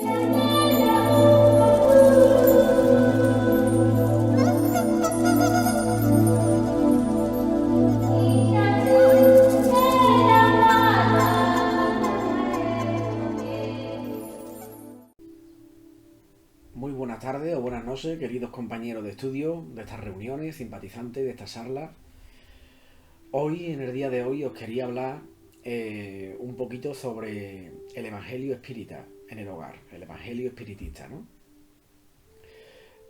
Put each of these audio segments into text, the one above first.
Muy buenas tardes o buenas noches, queridos compañeros de estudio, de estas reuniones, simpatizantes, de estas charlas. Hoy, en el día de hoy, os quería hablar un poquito sobre el Evangelio espírita en el hogar, el Evangelio espiritista, ¿no?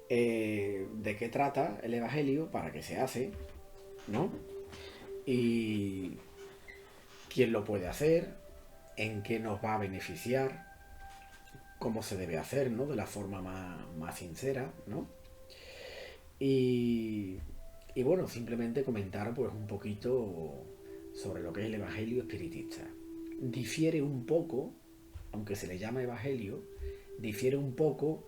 ¿De qué trata el Evangelio? ¿Para qué se hace? ¿No? Y quién lo puede hacer, en qué nos va a beneficiar, cómo se debe hacer, ¿no? De la forma más sincera, ¿no? Y, y bueno, simplemente comentar pues un poquito sobre lo que es el Evangelio espiritista. Difiere un poco, aunque se le llama Evangelio, difiere un poco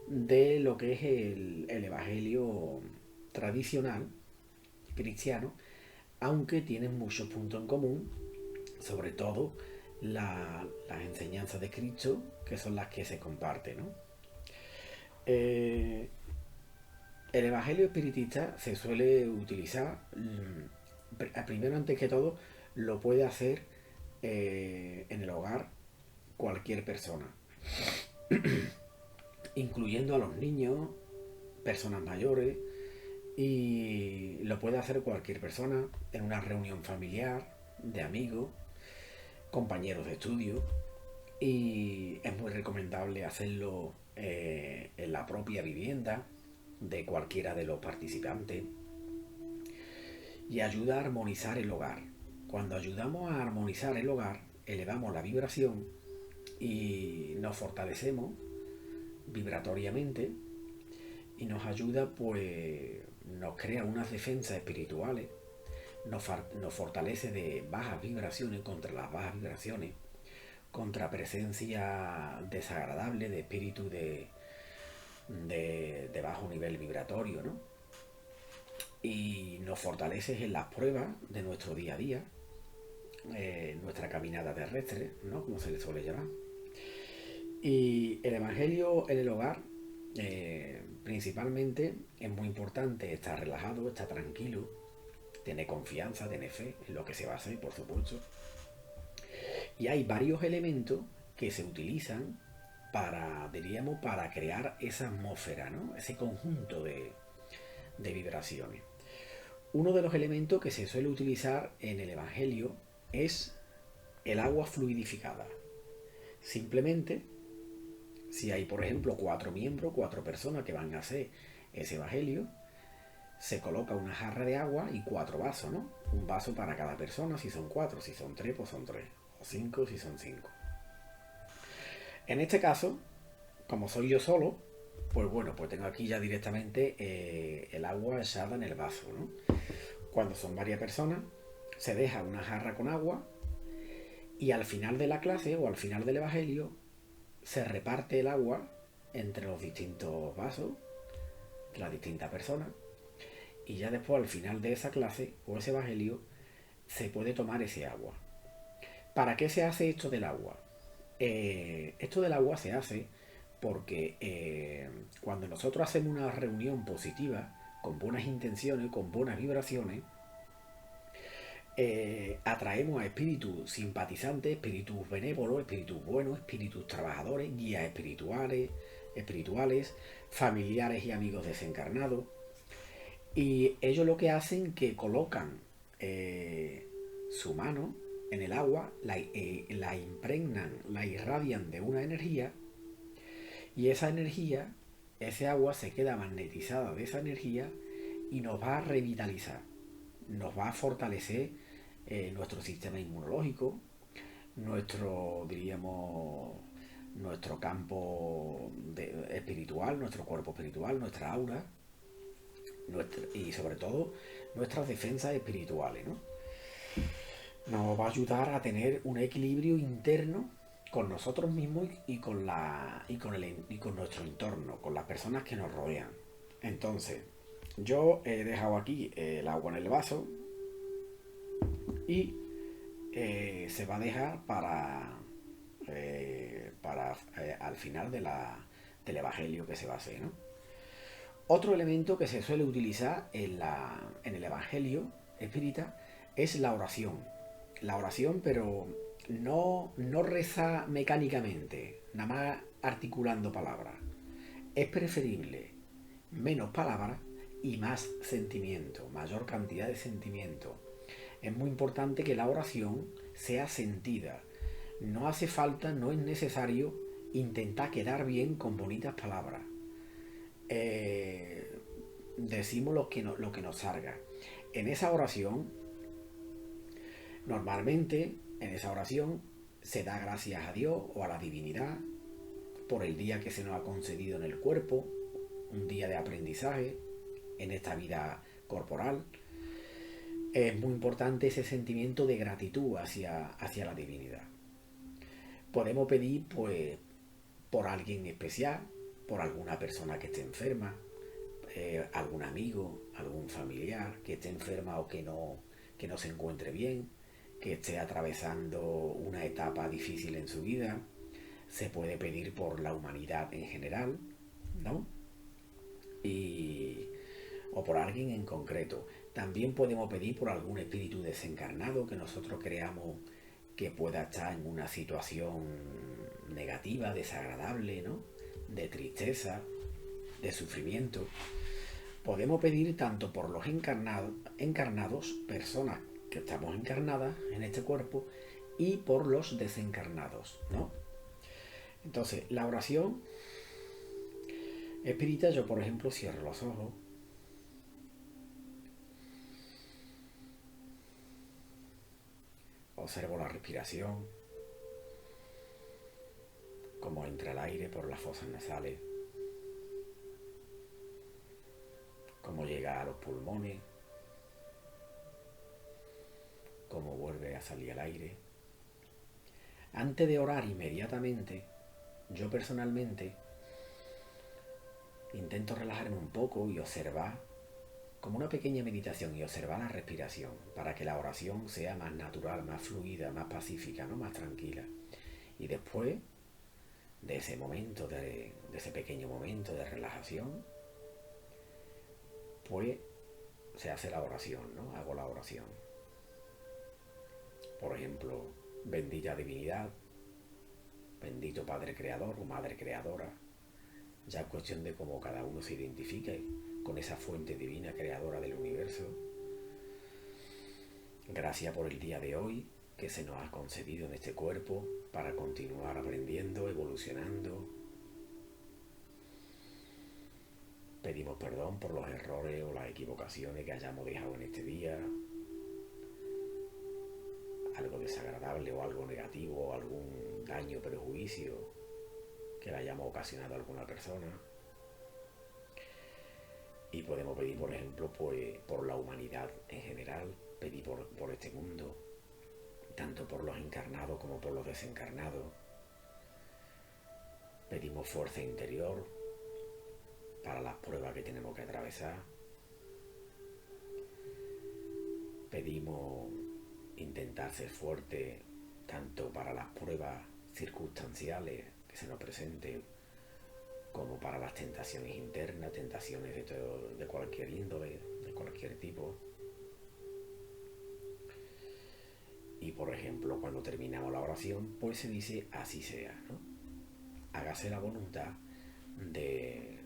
de lo que es el Evangelio tradicional cristiano, aunque tienen muchos puntos en común, sobre todo las enseñanzas de Cristo, que son las que se comparten, ¿no? Eh, el Evangelio espiritista se suele utilizar, primero antes que todo, lo puede hacer en el hogar cualquier persona, incluyendo a los niños, personas mayores, y lo puede hacer cualquier persona en una reunión familiar, de amigos, compañeros de estudio, y es muy recomendable hacerlo en la propia vivienda de cualquiera de los participantes y ayuda a armonizar el hogar. Cuando ayudamos a armonizar el hogar, elevamos la vibración y nos fortalecemos vibratoriamente y nos ayuda, pues nos crea unas defensas espirituales, nos fortalece de bajas vibraciones contra las bajas vibraciones, contra presencia desagradable de espíritus de bajo nivel vibratorio, ¿no? Y nos fortalece en las pruebas de nuestro día a día, nuestra caminata terrestre, ¿no? Como se le suele llamar. Y el Evangelio en el hogar, principalmente, es muy importante estar relajado, estar tranquilo, tener confianza, tener fe en lo que se va a hacer, por supuesto. Y hay varios elementos que se utilizan para, diríamos, para crear esa atmósfera, ¿no? Ese conjunto de vibraciones. Uno de los elementos que se suele utilizar en el Evangelio es el agua fluidificada. Simplemente, si hay, por ejemplo, 4 miembros, 4 personas que van a hacer ese Evangelio, se coloca una jarra de agua y 4 vasos, ¿no? Un vaso para cada persona, si son 4, si son 3, pues son 3, o 5, si son 5. En este caso, como soy yo solo, pues bueno, pues tengo aquí ya directamente el agua echada en el vaso, ¿no? Cuando son varias personas, se deja una jarra con agua y al final de la clase o al final del Evangelio se reparte el agua entre los distintos vasos, las distintas personas, y ya después al final de esa clase o ese Evangelio se puede tomar ese agua. ¿Para qué se hace esto del agua? Esto del agua se hace porque cuando nosotros hacemos una reunión positiva, con buenas intenciones, con buenas vibraciones, atraemos a espíritus simpatizantes, espíritus benévolos, espíritus buenos, espíritus trabajadores, guías espirituales, familiares y amigos desencarnados. Y ellos lo que hacen es que colocan su mano en el agua, la impregnan, la irradian de una energía y esa energía, ese agua se queda magnetizada de esa energía y nos va a revitalizar, nos va a fortalecer nuestro sistema inmunológico, nuestro, diríamos, nuestro campo espiritual, nuestro cuerpo espiritual, nuestra aura, y sobre todo nuestras defensas espirituales, ¿no? Nos va a ayudar a tener un equilibrio interno con nosotros mismos y con nuestro entorno, con las personas que nos rodean. Entonces, yo he dejado aquí el agua en el vaso y se va a dejar para al final del Evangelio que se va a hacer, ¿no? Otro elemento que se suele utilizar en el Evangelio espírita es la oración. La oración, pero no reza mecánicamente, nada más articulando palabras. Es preferible menos palabras y más sentimiento, mayor cantidad de sentimiento. Es muy importante que la oración sea sentida. No hace falta, no es necesario intentar quedar bien con bonitas palabras. Eh, Decimos lo que nos salga. En esa oración, normalmente, en esa oración, se da gracias a Dios o a la divinidad por el día que se nos ha concedido en el cuerpo, un día de aprendizaje en esta vida corporal. Es muy importante ese sentimiento de gratitud hacia la divinidad. Podemos pedir, pues, por alguien especial, por alguna persona que esté enferma, algún amigo, algún familiar que esté enferma o que no se encuentre bien, que esté atravesando una etapa difícil en su vida. Se puede pedir por la humanidad en general, ¿no? O por alguien en concreto. También podemos pedir por algún espíritu desencarnado que nosotros creamos que pueda estar en una situación negativa, desagradable, ¿no? De tristeza, de sufrimiento. Podemos pedir tanto por los encarnados, personas que estamos encarnadas en este cuerpo, y por los desencarnados, ¿no? Entonces, la oración espírita, yo por ejemplo cierro los ojos, observo la respiración, cómo entra el aire por las fosas nasales, cómo llega a los pulmones, cómo vuelve a salir el aire. Antes de orar inmediatamente, yo personalmente intento relajarme un poco y observar, como una pequeña meditación, y observar la respiración para que la oración sea más natural, más fluida, más pacífica, ¿no? Más tranquila. Y después de ese momento, de ese pequeño momento de relajación, pues se hace la oración, ¿no? Hago la oración. Por ejemplo, bendita divinidad, bendito Padre Creador o Madre Creadora. Ya es cuestión de cómo cada uno se identifique con esa fuente divina creadora del universo. Gracias por el día de hoy que se nos ha concedido en este cuerpo para continuar aprendiendo, evolucionando. Pedimos perdón por los errores o las equivocaciones que hayamos dejado en este día. Algo desagradable o algo negativo o algún daño, perjuicio que le hayamos ocasionado a alguna persona. Y podemos pedir, por ejemplo, pues, por la humanidad en general, pedir por este mundo, tanto por los encarnados como por los desencarnados. Pedimos fuerza interior para las pruebas que tenemos que atravesar. Pedimos intentar ser fuerte tanto para las pruebas circunstanciales que se nos presenten, como para las tentaciones internas, tentaciones de cualquier índole, de cualquier tipo. Y por ejemplo, cuando terminamos la oración, pues se dice así sea, ¿no? Hágase la voluntad de,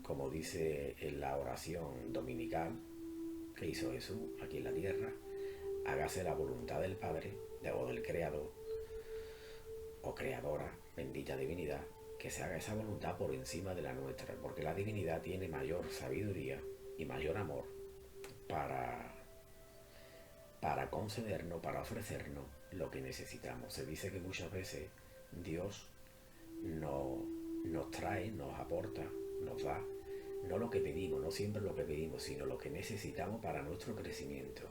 como dice en la oración dominical que hizo Jesús aquí en la tierra, hágase la voluntad del Padre o del Creador o Creadora, bendita divinidad, que se haga esa voluntad por encima de la nuestra, porque la divinidad tiene mayor sabiduría y mayor amor para concedernos, para ofrecernos lo que necesitamos. Se dice que muchas veces Dios nos trae, nos aporta, nos da, no lo que pedimos, no siempre lo que pedimos, sino lo que necesitamos para nuestro crecimiento.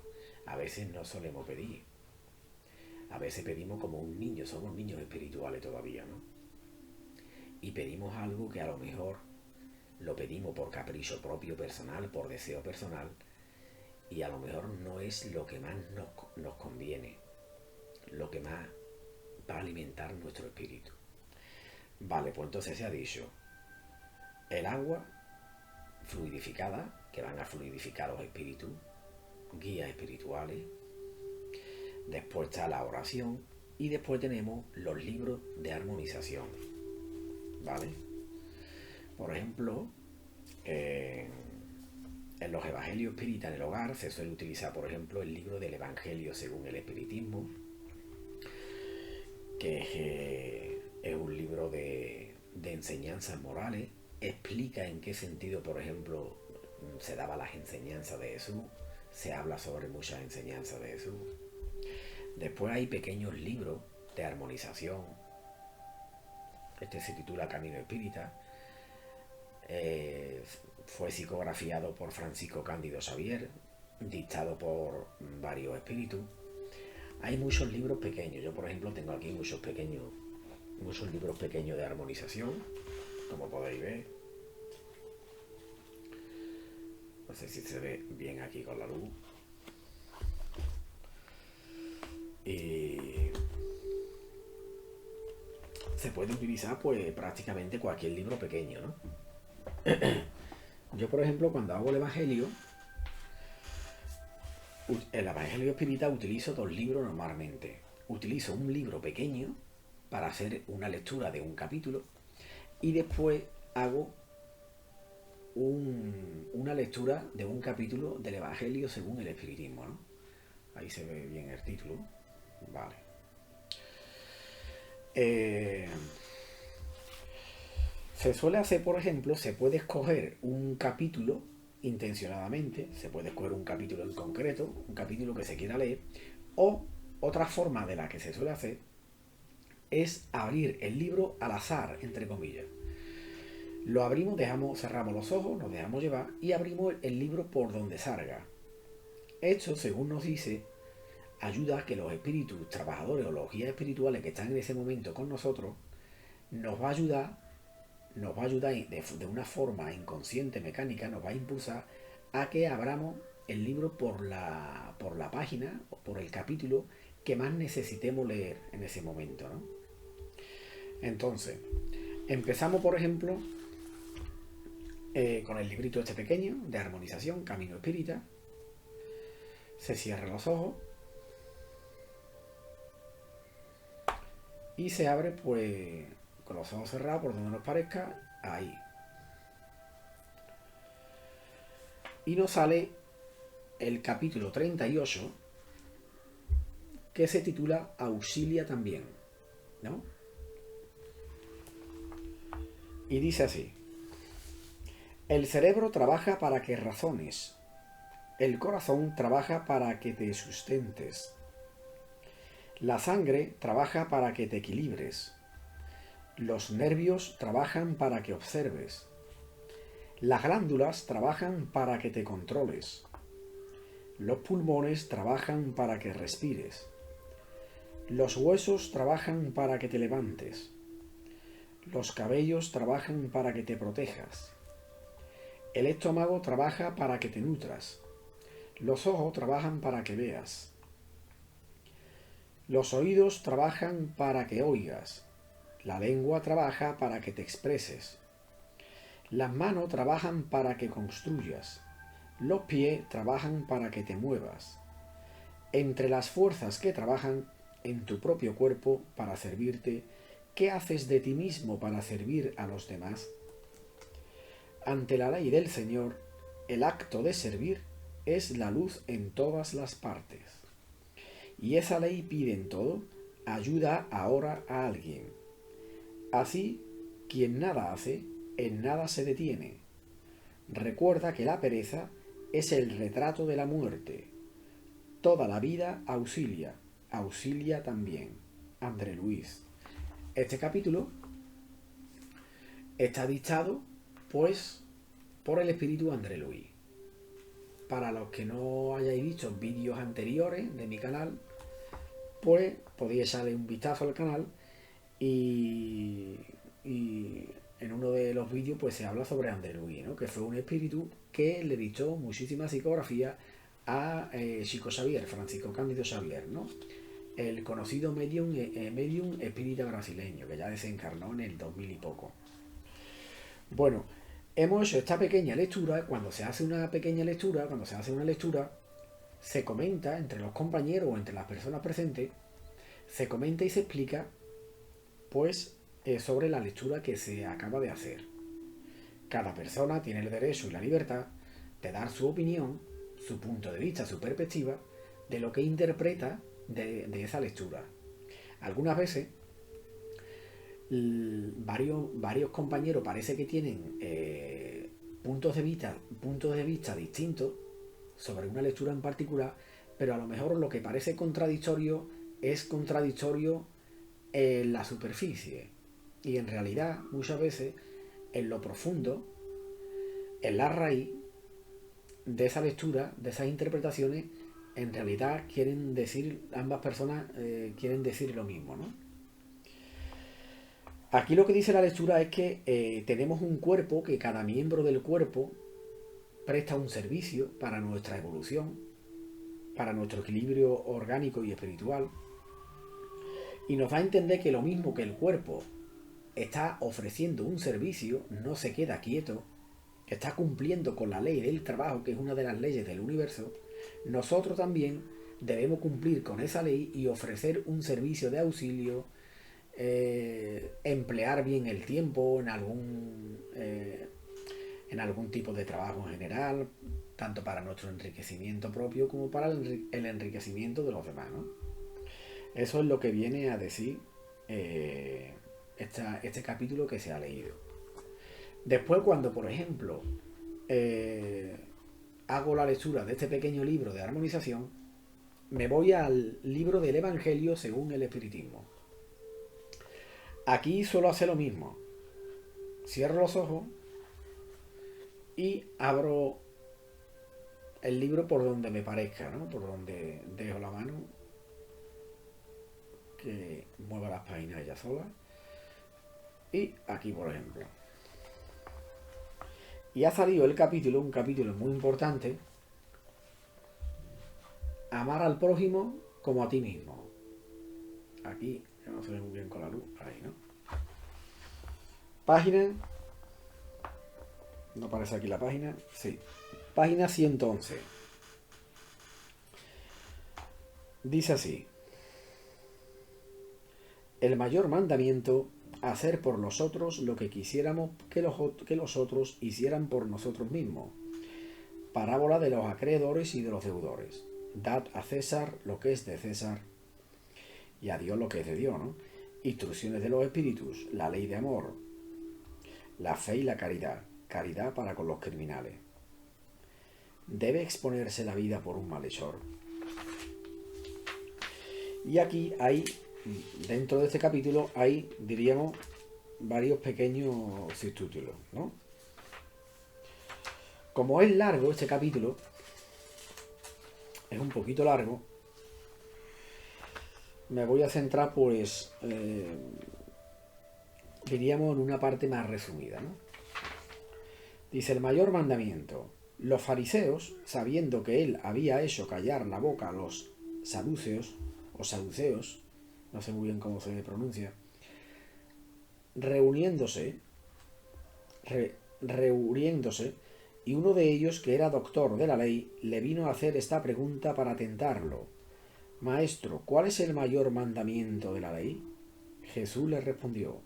A veces no solemos pedir, a veces pedimos como un niño, somos niños espirituales todavía, ¿no? Y pedimos algo que a lo mejor lo pedimos por capricho propio personal, por deseo personal, y a lo mejor no es lo que más nos conviene, lo que más va a alimentar nuestro espíritu. Vale, pues entonces se ha dicho el agua fluidificada, que van a fluidificar los espíritus, guías espirituales. Después está la oración y después tenemos los libros de armonización, ¿vale? Por ejemplo, en los evangelios espíritas en el hogar se suele utilizar, por ejemplo, el libro del Evangelio según el espiritismo, que es un libro de enseñanzas morales. Explica en qué sentido, por ejemplo, se daban las enseñanzas de Jesús, se habla sobre muchas enseñanzas de Jesús. Después hay pequeños libros de armonización. Este se titula Camino Espírita. Fue psicografiado por Francisco Cándido Xavier, dictado por varios espíritus. Hay muchos libros pequeños. Yo, por ejemplo, tengo aquí muchos libros pequeños de armonización, como podéis ver. No sé si se ve bien aquí con la luz. Y se puede utilizar pues prácticamente cualquier libro pequeño, ¿no? Yo, por ejemplo, cuando hago el Evangelio espírita, utilizo dos libros normalmente. Utilizo un libro pequeño para hacer una lectura de un capítulo y después hago una lectura de un capítulo del Evangelio según el espiritismo, ¿no? Ahí se ve bien el título. Vale. Se suele hacer, por ejemplo, se puede escoger un capítulo intencionadamente, se puede escoger un capítulo en concreto, un capítulo que se quiera leer, o otra forma de la que se suele hacer es abrir el libro al azar, entre comillas. Lo abrimos, cerramos los ojos, nos dejamos llevar y abrimos el libro por donde salga. Esto, según nos dice, ayuda a que los espíritus trabajadores o los guías espirituales que están en ese momento con nosotros nos va a ayudar de una forma inconsciente, mecánica, nos va a impulsar a que abramos el libro por la página o por el capítulo que más necesitemos leer en ese momento, ¿no? Entonces, empezamos, por ejemplo, con el librito este pequeño de armonización, Camino Espírita. Se cierran los ojos y se abre pues con los ojos cerrados por donde nos parezca, ahí. Y nos sale el capítulo 38, que se titula Auxilia también, ¿no? Y dice así: el cerebro trabaja para que razones, el corazón trabaja para que te sustentes, la sangre trabaja para que te equilibres, los nervios trabajan para que observes, las glándulas trabajan para que te controles, los pulmones trabajan para que respires, los huesos trabajan para que te levantes, los cabellos trabajan para que te protejas, el estómago trabaja para que te nutras, los ojos trabajan para que veas, los oídos trabajan para que oigas, la lengua trabaja para que te expreses, las manos trabajan para que construyas, los pies trabajan para que te muevas. Entre las fuerzas que trabajan en tu propio cuerpo para servirte, ¿qué haces de ti mismo para servir a los demás? Ante la ley del Señor, el acto de servir es la luz en todas las partes. Y esa ley pide en todo, ayuda ahora a alguien. Así, quien nada hace, en nada se detiene. Recuerda que la pereza es el retrato de la muerte. Toda la vida auxilia, auxilia también. André Luis. Este capítulo está dictado, pues, por el espíritu André Luis. Para los que no hayáis visto vídeos anteriores de mi canal, pues podéis echarle un vistazo al canal y en uno de los vídeos pues se habla sobre André Luis, ¿no? Que fue un espíritu que le dictó muchísima psicografía a Chico Xavier, Francisco Cándido Xavier, ¿no? el conocido medium espírita brasileño, que ya desencarnó en el 2000 y poco. Bueno, hemos hecho esta pequeña lectura. Cuando se hace una pequeña lectura, cuando se hace una lectura, se comenta entre los compañeros o entre las personas presentes, se comenta y se explica, pues, sobre la lectura que se acaba de hacer. Cada persona tiene el derecho y la libertad de dar su opinión, su punto de vista, su perspectiva, de lo que interpreta de esa lectura. Algunas veces varios compañeros parece que tienen puntos de vista distintos sobre una lectura en particular, pero a lo mejor lo que parece contradictorio es contradictorio en la superficie, y en realidad muchas veces en lo profundo, en la raíz de esa lectura, de esas interpretaciones, en realidad quieren decir, ambas personas quieren decir lo mismo, ¿no? Aquí lo que dice la lectura es que tenemos un cuerpo, que cada miembro del cuerpo presta un servicio para nuestra evolución, para nuestro equilibrio orgánico y espiritual, y nos da a entender que lo mismo que el cuerpo está ofreciendo un servicio, no se queda quieto, está cumpliendo con la ley del trabajo, que es una de las leyes del universo, nosotros también debemos cumplir con esa ley y ofrecer un servicio de auxilio, emplear bien el tiempo en algún tipo de trabajo en general, tanto para nuestro enriquecimiento propio como para el enriquecimiento de los demás, ¿no? Eso es lo que viene a decir este capítulo que se ha leído. Después, cuando, por ejemplo, hago la lectura de este pequeño libro de armonización, me voy al libro del Evangelio según el Espiritismo. Aquí suelo hacer lo mismo. Cierro los ojos y abro el libro por donde me parezca, ¿no? Por donde dejo la mano, que mueva las páginas ella sola. Y aquí, por ejemplo. Y ha salido el capítulo, un capítulo muy importante: amar al prójimo como a ti mismo. Aquí, no se ve muy bien con la luz, ahí, ¿no? Página, no aparece aquí la página, sí. Página 111. Dice así: el mayor mandamiento, hacer por los otros lo que quisiéramos que los otros hicieran por nosotros mismos. Parábola de los acreedores y de los deudores. Dad a César lo que es de César y a Dios lo que es de Dios, ¿no? Instrucciones de los espíritus, la ley de amor, la fe y la caridad, caridad para con los criminales. ¿Debe exponerse la vida por un malhechor? Y aquí hay, dentro de este capítulo, hay, diríamos, varios pequeños subtítulos, ¿no? Como es largo este capítulo, es un poquito largo, me voy a centrar, pues, diríamos, en una parte más resumida, ¿no? Dice: el mayor mandamiento. Los fariseos, sabiendo que él había hecho callar la boca a los saduceos, o saduceos, no sé muy bien cómo se pronuncia, reuniéndose, y uno de ellos, que era doctor de la ley, le vino a hacer esta pregunta para tentarlo: Maestro, ¿cuál es el mayor mandamiento de la ley? Jesús le respondió: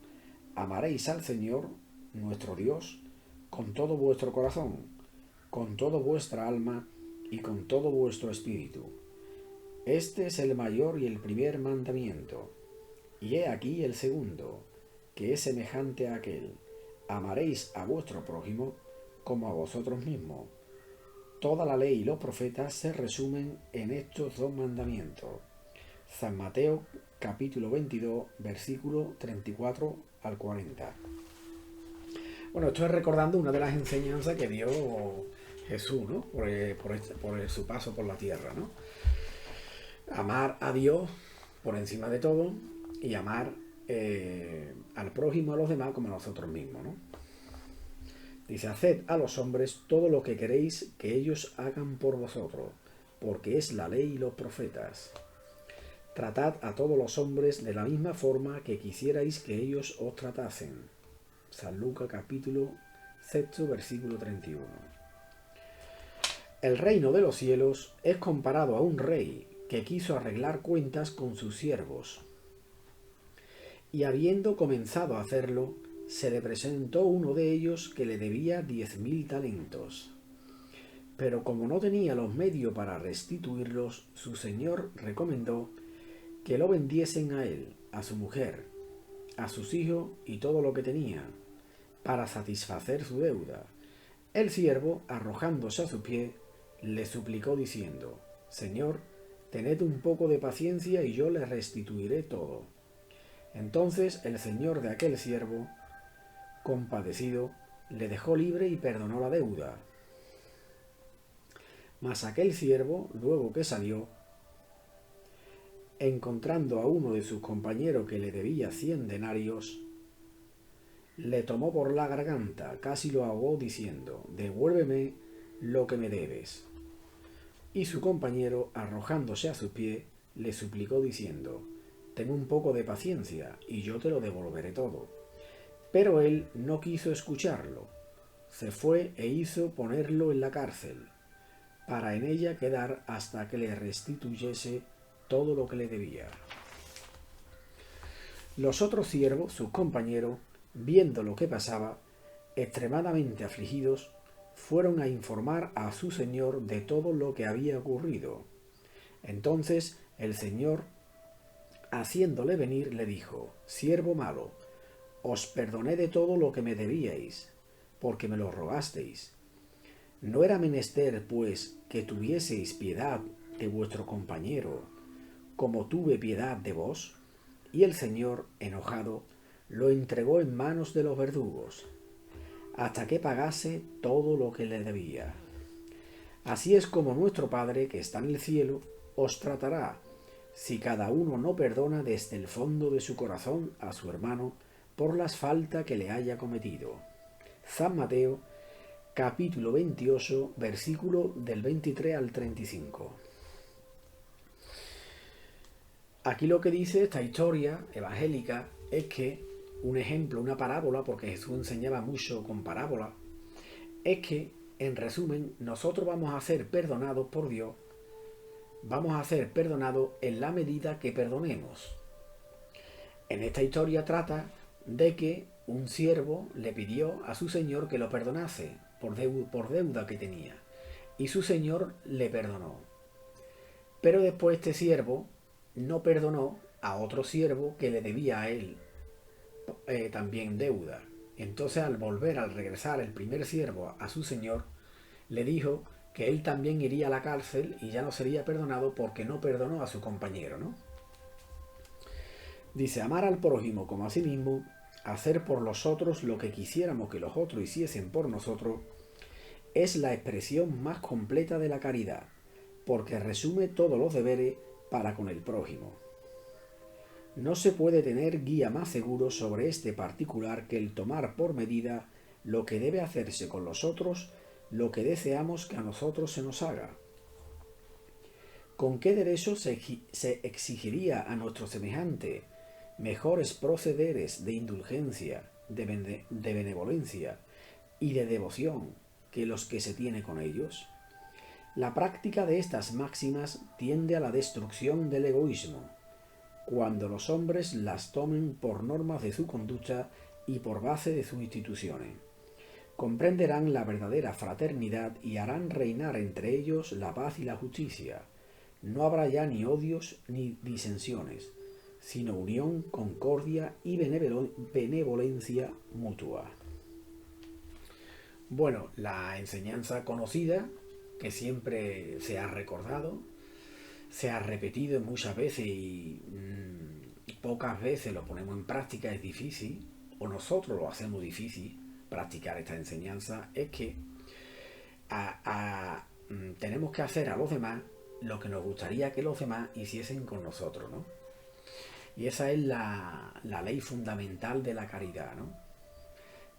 amaréis al Señor, nuestro Dios, con todo vuestro corazón, con toda vuestra alma y con todo vuestro espíritu. Este es el mayor y el primer mandamiento. Y he aquí el segundo, que es semejante a aquel: amaréis a vuestro prójimo como a vosotros mismos. Toda la ley y los profetas se resumen en estos dos mandamientos. San Mateo, capítulo 22, versículo 34 al 40. Bueno, esto es recordando una de las enseñanzas que dio Jesús, ¿no? Por su paso por la tierra, ¿no? Amar a Dios por encima de todo y amar al prójimo, a los demás, como a nosotros mismos, ¿no? Dice: haced a los hombres todo lo que queréis que ellos hagan por vosotros, porque es la ley y los profetas. Tratad a todos los hombres de la misma forma que quisierais que ellos os tratasen. San Lucas capítulo 6, versículo 31. El reino de los cielos es comparado a un rey que quiso arreglar cuentas con sus siervos. Y habiendo comenzado a hacerlo, se le presentó uno de ellos que le debía 10.000 talentos. Pero como no tenía los medios para restituirlos, su señor recomendó que lo vendiesen a él, a su mujer, a sus hijos y todo lo que tenía, para satisfacer su deuda. El siervo, arrojándose a su pie, le suplicó diciendo: Señor, tened un poco de paciencia y yo le restituiré todo. Entonces el señor de aquel siervo, compadecido, le dejó libre y perdonó la deuda. Mas aquel siervo, luego que salió, encontrando a uno de sus compañeros que le debía 100 denarios, le tomó por la garganta, casi lo ahogó, diciendo: Devuélveme lo que me debes. Y su compañero, arrojándose a su pie, le suplicó diciendo: Ten un poco de paciencia, y yo te lo devolveré todo. Pero él no quiso escucharlo. Se fue e hizo ponerlo en la cárcel, para en ella quedar hasta que le restituyese todo lo que le debía. Los otros siervos, sus compañeros, viendo lo que pasaba, extremadamente afligidos, fueron a informar a su señor de todo lo que había ocurrido. Entonces el señor, haciéndole venir, le dijo: Siervo malo, os perdoné de todo lo que me debíais, porque me lo rogasteis. ¿No era menester, pues, que tuvieseis piedad de vuestro compañero, como tuve piedad de vos? Y el señor, enojado, lo entregó en manos de los verdugos, hasta que pagase todo lo que le debía. Así es como nuestro Padre, que está en el cielo, os tratará, si cada uno no perdona desde el fondo de su corazón a su hermano por las faltas que le haya cometido. San Mateo, capítulo 28, versículo del 23 al 35. Aquí lo que dice esta historia evangélica es que un ejemplo, una parábola, porque Jesús enseñaba mucho con parábolas, es que, en resumen, nosotros vamos a ser perdonados por Dios, vamos a ser perdonados en la medida que perdonemos. En esta historia trata de que un siervo le pidió a su señor que lo perdonase por deuda que tenía, y su señor le perdonó. Pero después este siervo no perdonó a otro siervo que le debía a él también deuda. Entonces, al regresar el primer siervo a su señor, le dijo que él también iría a la cárcel y ya no sería perdonado porque no perdonó a su compañero, ¿no? Dice: amar al prójimo como a sí mismo, hacer por los otros lo que quisiéramos que los otros hiciesen por nosotros, es la expresión más completa de la caridad, porque resume todos los deberes para con el prójimo. No se puede tener guía más seguro sobre este particular que el tomar por medida lo que debe hacerse con los otros, lo que deseamos que a nosotros se nos haga. ¿Con qué derecho se exigiría a nuestro semejante mejores procederes de indulgencia, de benevolencia y de devoción que los que se tiene con ellos? La práctica de estas máximas tiende a la destrucción del egoísmo, cuando los hombres las tomen por normas de su conducta y por base de sus instituciones. Comprenderán la verdadera fraternidad y harán reinar entre ellos la paz y la justicia. No habrá ya ni odios ni disensiones, sino unión, concordia y benevolencia mutua. Bueno, la enseñanza conocida, que siempre se ha recordado, se ha repetido muchas veces y pocas veces lo ponemos en práctica, es difícil, o nosotros lo hacemos difícil practicar esta enseñanza, es que tenemos que hacer a los demás lo que nos gustaría que los demás hiciesen con nosotros, ¿no? Y esa es la ley fundamental de la caridad, ¿no?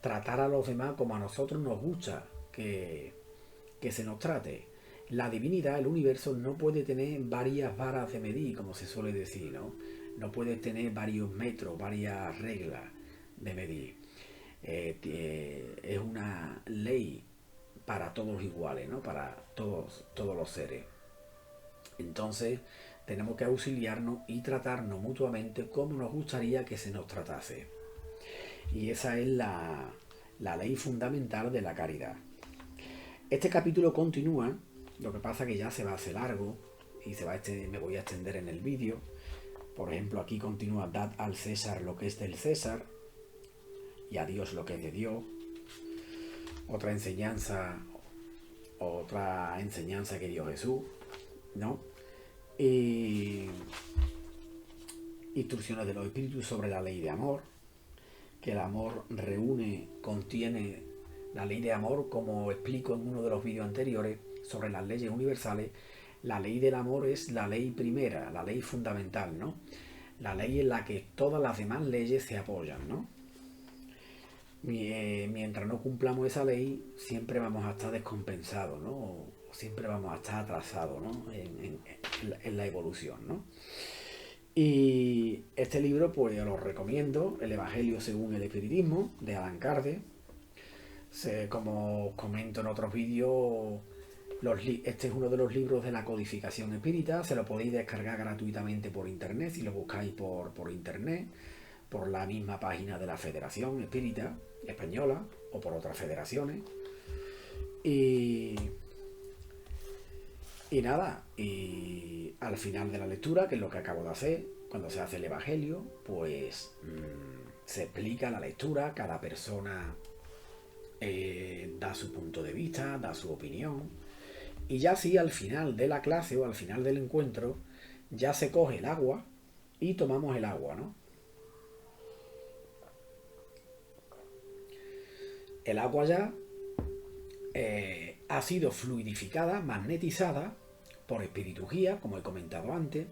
Tratar a los demás como a nosotros nos gusta que se nos trate. la divinidad, el universo, no puede tener varias varas de medir, como se suele decir, ¿no? No puede tener varios metros, varias reglas de medir. Es una ley para todos iguales, ¿no? Para todos los seres. Entonces tenemos que auxiliarnos y tratarnos mutuamente como nos gustaría que se nos tratase. Y esa es la ley fundamental de la caridad. Este capítulo continúa, lo que pasa que ya se va a hacer largo y me voy a extender en el vídeo. Por ejemplo, aquí continúa: dad al César lo que es del César y a Dios lo que es de Dios. Otra enseñanza que dio Jesús, ¿no? Y instrucciones de los espíritus sobre la ley de amor, que el amor contiene la ley de amor, como explico en uno de los vídeos anteriores sobre las leyes universales. La ley del amor es la ley primera, la ley fundamental, ¿no? La ley en la que todas las demás leyes se apoyan, ¿no? Mientras no cumplamos esa ley, siempre vamos a estar descompensados, ¿no? Siempre vamos a estar atrasados, ¿no? en la evolución, ¿no? Y este libro, pues os lo recomiendo, El Evangelio según el Espiritismo, de Allan Kardec. Como os comento en otros vídeos, este es uno de los libros de la codificación espírita. Se lo podéis descargar gratuitamente por internet, si lo buscáis por internet, por la misma página de la Federación Espírita Española o por otras federaciones. Y nada, y al final de la lectura, que es lo que acabo de hacer, cuando se hace el Evangelio, pues se explica la lectura, cada persona da su punto de vista, da su opinión, y ya sí, al final de la clase o al final del encuentro, ya se coge el agua y tomamos el agua, ¿no? El agua ya ha sido fluidificada, magnetizada por espiritugía, como he comentado antes.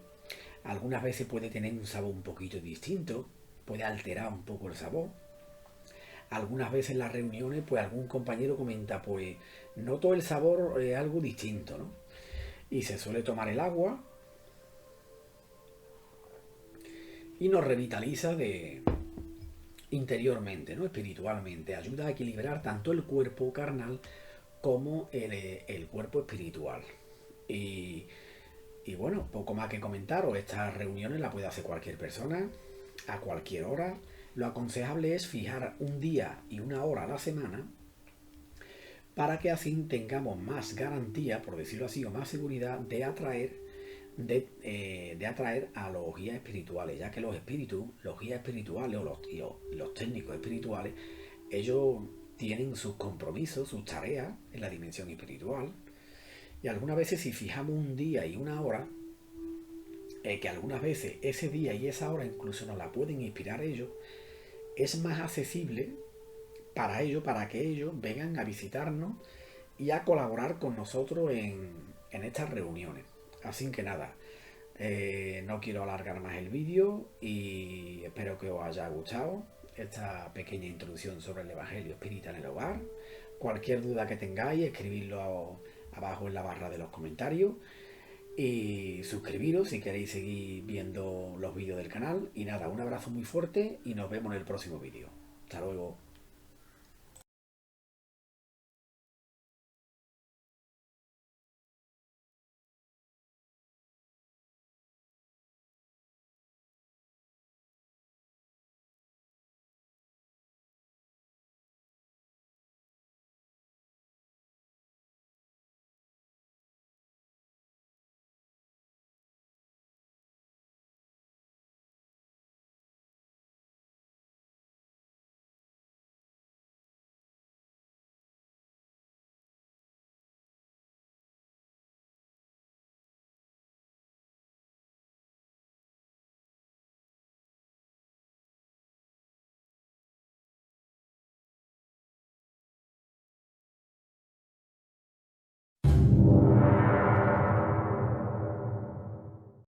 Algunas veces puede tener un sabor un poquito distinto, puede alterar un poco el sabor. Algunas veces en las reuniones, pues algún compañero comenta, pues noto el sabor algo distinto, ¿no? Y se suele tomar el agua y nos revitaliza interiormente, ¿no? Espiritualmente. Ayuda a equilibrar tanto el cuerpo carnal como el cuerpo espiritual. Y bueno, poco más que comentaros. Estas reuniones las puede hacer cualquier persona, a cualquier hora. Lo aconsejable es fijar un día y una hora a la semana, para que así tengamos más garantía, por decirlo así, o más seguridad de atraer a los guías espirituales, ya que los espíritus, los guías espirituales o los técnicos espirituales, ellos tienen sus compromisos, sus tareas en la dimensión espiritual. Y algunas veces, si fijamos un día y una hora, que algunas veces ese día y esa hora incluso nos la pueden inspirar ellos, es más accesible para ellos, para que ellos vengan a visitarnos y a colaborar con nosotros en estas reuniones. Así que nada, no quiero alargar más el vídeo y espero que os haya gustado esta pequeña introducción sobre el Evangelio Espírita en el Hogar. Cualquier duda que tengáis, escribidlo abajo en la barra de los comentarios y suscribiros si queréis seguir viendo los vídeos del canal. Y nada, un abrazo muy fuerte y nos vemos en el próximo vídeo. Hasta luego.